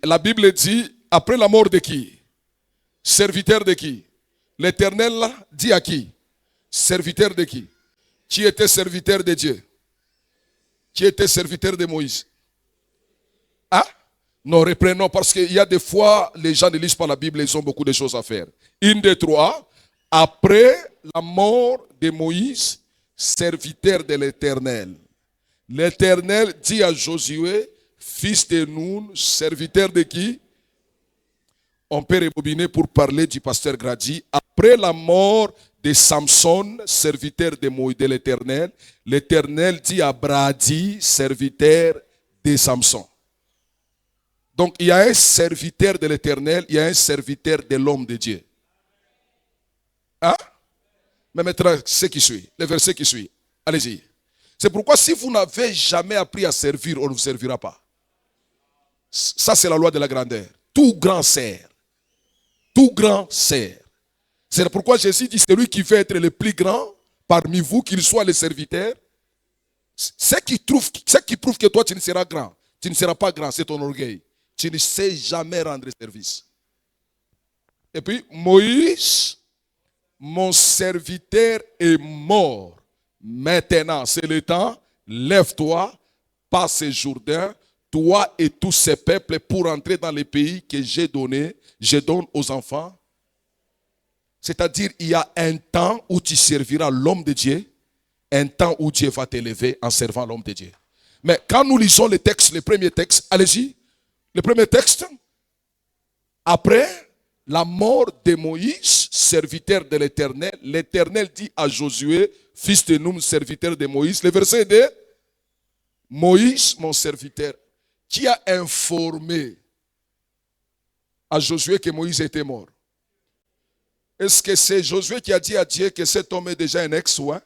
La Bible dit, après la mort de qui? Serviteur de qui? L'Éternel dit à qui? Serviteur de qui? Qui était serviteur de Dieu? Qui était serviteur de Moïse? Ah? Non, reprenons parce qu'il y a des fois, les gens ne lisent pas la Bible, ils ont beaucoup de choses à faire. 1, 2, 3. Après la mort de Moïse, serviteur de l'Éternel, l'Éternel dit à Josué, fils de Nun, serviteur de qui? On peut rebobiner pour parler du pasteur Grady. Après la mort de Samson, serviteur de l'Éternel, l'Éternel dit à Brady, serviteur de Samson. Donc il y a un serviteur de l'Éternel, il y a un serviteur de l'homme de Dieu. Hein? Mais maintenant, ce qui suit, le verset qui suit, allez-y. C'est pourquoi si vous n'avez jamais appris à servir, on ne vous servira pas. Ça c'est la loi de la grandeur. Tout grand sert. Tout grand sert. C'est pourquoi Jésus dit, celui qui veut être le plus grand parmi vous, qu'il soit le serviteur. Ce qui prouve que toi tu ne seras grand, tu ne seras pas grand, c'est ton orgueil. Tu ne sais jamais rendre service. Et puis, Moïse, mon serviteur est mort. Maintenant, c'est le temps. Lève-toi, passe le Jourdain, toi et tous ces peuples pour entrer dans les pays que je donne aux enfants. C'est-à-dire, il y a un temps où tu serviras l'homme de Dieu, un temps où Dieu va t'élever en servant l'homme de Dieu. Mais quand nous lisons les textes, les premiers textes, allez-y, le premier texte, Après la mort de Moïse, serviteur de l'Éternel, l'Éternel dit à Josué, fils de Noum, serviteur de Moïse, le verset 2, Moïse, mon serviteur, qui a informé à Josué que Moïse était mort. Est-ce que c'est Josué qui a dit à Dieu que cet homme est déjà un ex ou hein?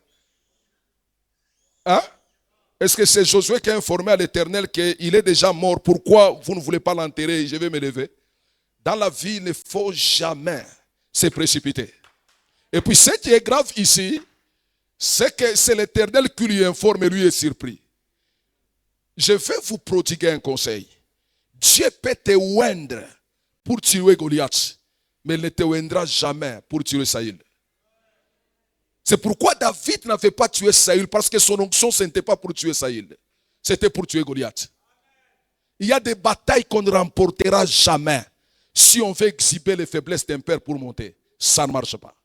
Est-ce que c'est Josué qui a informé à l'Éternel qu'il est déjà mort? Pourquoi vous ne voulez pas l'enterrer? Je vais me lever. Dans la vie, il ne faut jamais se précipiter. Et puis ce qui est grave ici, c'est que c'est l'Éternel qui lui informe et lui est surpris. Je vais vous prodiguer un conseil. Dieu peut te oindre pour tuer Goliath, mais il ne te oindra jamais pour tuer Saül. C'est pourquoi David n'avait pas tué Saül, parce que son onction, ce n'était pas pour tuer Saül. C'était pour tuer Goliath. Il y a des batailles qu'on ne remportera jamais si on veut exhiber les faiblesses d'un père pour monter. Ça ne marche pas.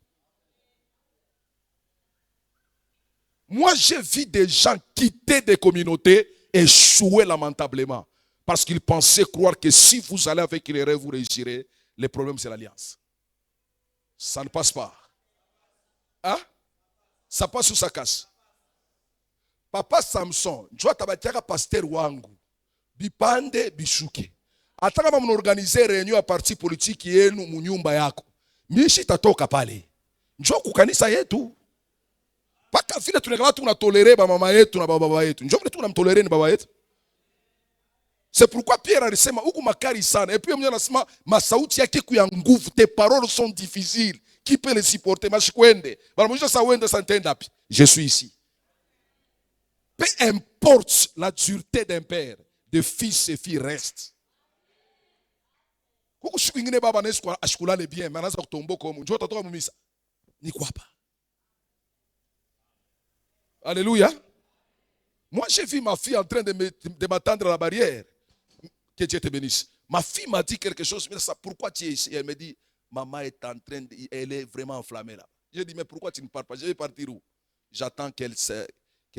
Moi, j'ai vu des gens quitter des communautés et échouer lamentablement. Parce qu'ils pensaient croire que si vous allez avec les rêves, vous réussirez. Le problème, c'est l'alliance. Ça ne passe pas. Hein? Ça passe ou ça casse? Papa Samson, njua tabatiaka pasteur wangu. Bipande bishuke. Ataka kama mnaorganize reunion ya parti politique yenu munyumba yako. Mishi tatoka pale. Njoo kukanisa yetu. Paka vile tunakala tunatolere ba mama yetu na baba yetu. Njoo vile tunamtolere ni baba yetu. C'est pourquoi Pierre alisema huku makari sana. Et puis mwenye anasema masauti yake kuya nguvu, tes paroles sont difficiles. Qui peut les supporter? Mashikwende. Banamusha sa wende santenda pi. Je suis ici. Peu importe la dureté d'un père, de fils et filles restent. Kuku shikingine baba nesu ashikulale bien, mais anaanza kutombo komu. Njoo tatoka mumisa. Ni quoi pas? Alléluia. Moi, j'ai vu ma fille en train de m'attendre à la barrière. Que Dieu te bénisse. Ma fille m'a dit quelque chose. Mais ça, pourquoi tu es ici? Elle me dit, maman est en train elle est vraiment enflammée là. J'ai dit, mais pourquoi tu ne pars pas? Je vais partir où? J'attends qu'elle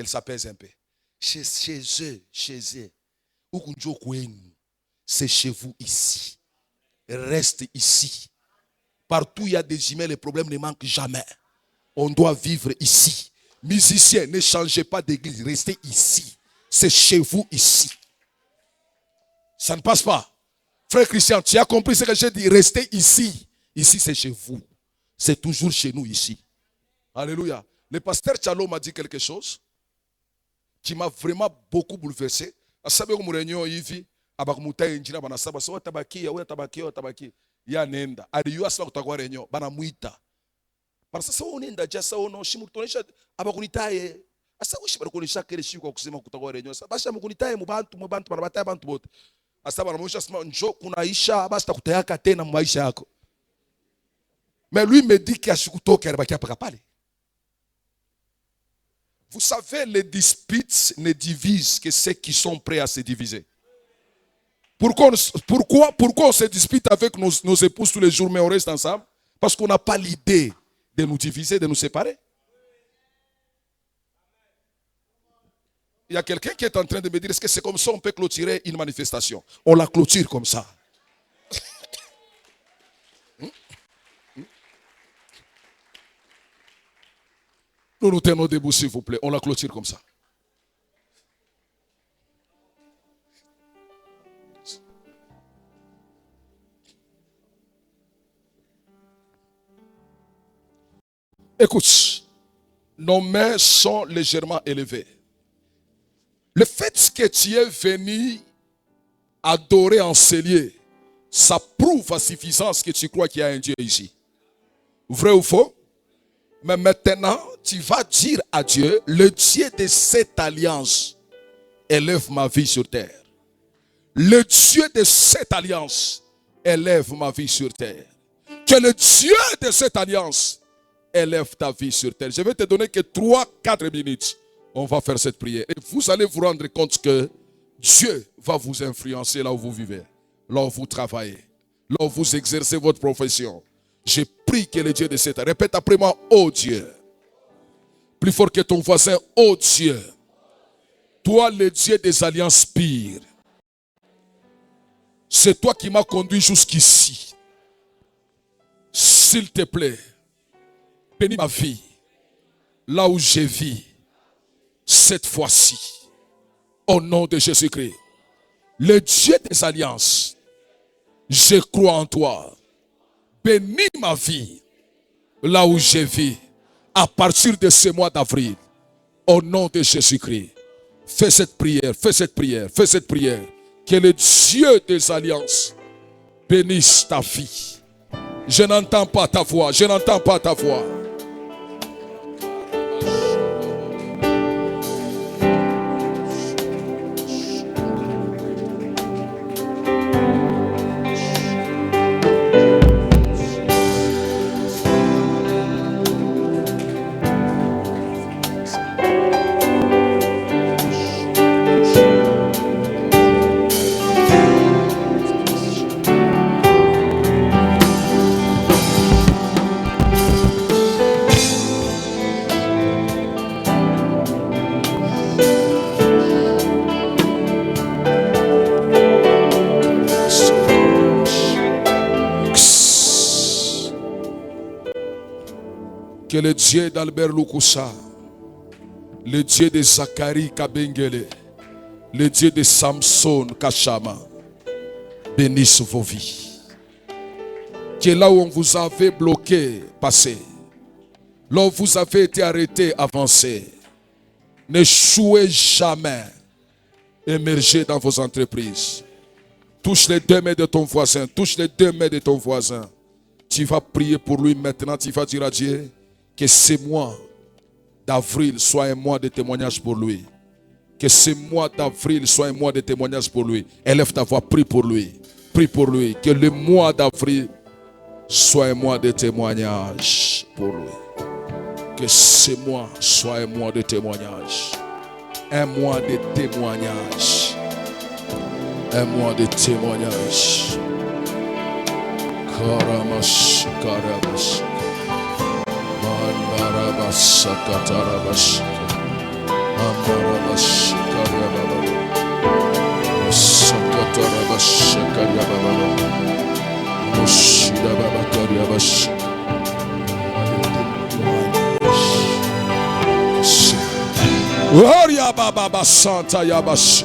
s'apaise un peu. Chez eux. C'est chez vous ici. Reste ici. Partout il y a des humains, les problèmes ne manquent jamais. On doit vivre ici. Musiciens, ne changez pas d'église, restez ici. C'est chez vous ici. Ça ne passe pas. Frère Christian, tu as compris ce que j'ai dit? Restez ici. Ici, c'est chez vous. C'est toujours chez nous ici. Alléluia. Le pasteur Chalo m'a dit quelque chose qui m'a vraiment beaucoup bouleversé. Asabe ko murenyo hivi abakumutaye injina bana saba so tabakia ya nenda. Aliyo asaba kutakwa renyo bana muita. Parce que ça on nenda jasa ono shimutonesha abakunitaye. Asa wishi barakonesha kile shiko kusema kutakwa renyo. Basha mukunitaye mu bantu barabataye bantu bote. Asa banamusha sema njo kunaisha basi takutayaka tena mu maisha yako. Mais lui me dit qu'il a shikutoka bakia pale. Vous savez, les disputes ne divisent que ceux qui sont prêts à se diviser. Pourquoi on se dispute avec nos épouses tous les jours, mais on reste ensemble? Parce qu'on n'a pas l'idée de nous diviser, de nous séparer. Il y a quelqu'un qui est en train de me dire, est-ce que c'est comme ça on peut clôturer une manifestation? On la clôture comme ça. Nous nous tenons debout, s'il vous plaît. On la clôture comme ça. Écoute, nos mains sont légèrement élevées. Le fait que tu es venu adorer en ce lieu, ça prouve à suffisance que tu crois qu'il y a un Dieu ici. Vrai ou faux? Mais maintenant, tu vas dire à Dieu, le Dieu de cette alliance élève ma vie sur terre. Le Dieu de cette alliance élève ma vie sur terre. Que le Dieu de cette alliance élève ta vie sur terre. Je vais te donner que 3-4 minutes. On va faire cette prière. Et vous allez vous rendre compte que Dieu va vous influencer là où vous vivez, là où vous travaillez, là où vous exercez votre profession. Je prie que le Dieu de cette... Répète après moi, oh Dieu. Plus fort que ton voisin, oh Dieu. Toi, le Dieu des alliances pires. C'est toi qui m'as conduit jusqu'ici. S'il te plaît, bénis ma vie, là où je vis, cette fois-ci, au nom de Jésus-Christ. Le Dieu des alliances, je crois en toi. Bénis ma vie, là où je vis, à partir de ce mois d'avril, au nom de Jésus-Christ. Fais cette prière, fais cette prière, fais cette prière. Que le Dieu des alliances bénisse ta vie. Je n'entends pas ta voix, je n'entends pas ta voix. Que le Dieu d'Albert Lukusa, le Dieu de Zacharie Kabengele, le Dieu de Samson Kachama, bénisse vos vies. Que là où on vous avait bloqué, passez. Là où vous avez été arrêté, avancez. N'échouez jamais. Émergez dans vos entreprises. Touche les deux mains de ton voisin. Touche les deux mains de ton voisin. Tu vas prier pour lui maintenant. Tu vas dire à Dieu que ce mois d'avril soit un mois de témoignage pour lui. Que ce mois d'avril soit un mois de témoignage pour lui. Élève ta voix, prie pour lui. Prie pour lui. Que le mois d'avril soit un mois de témoignage pour lui. Que ce mois soit un mois de témoignage. Un mois de témoignage. Un mois de témoignage. Karamash, karamash. Mandarabash, katarabash. Mandarabash, karababa. Sakatarabash, karababa. Mushida baba karabash. Oria baba santa yabash.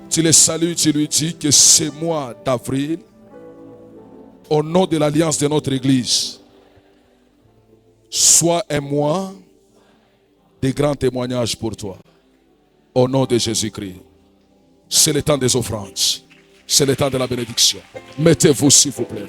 Tu les salues, tu lui dis que ce mois d'avril, au nom de l'alliance de notre église, soit un mois de grands témoignages pour toi. Au nom de Jésus-Christ. C'est le temps des offrandes. C'est le temps de la bénédiction. Mettez-vous s'il vous plaît.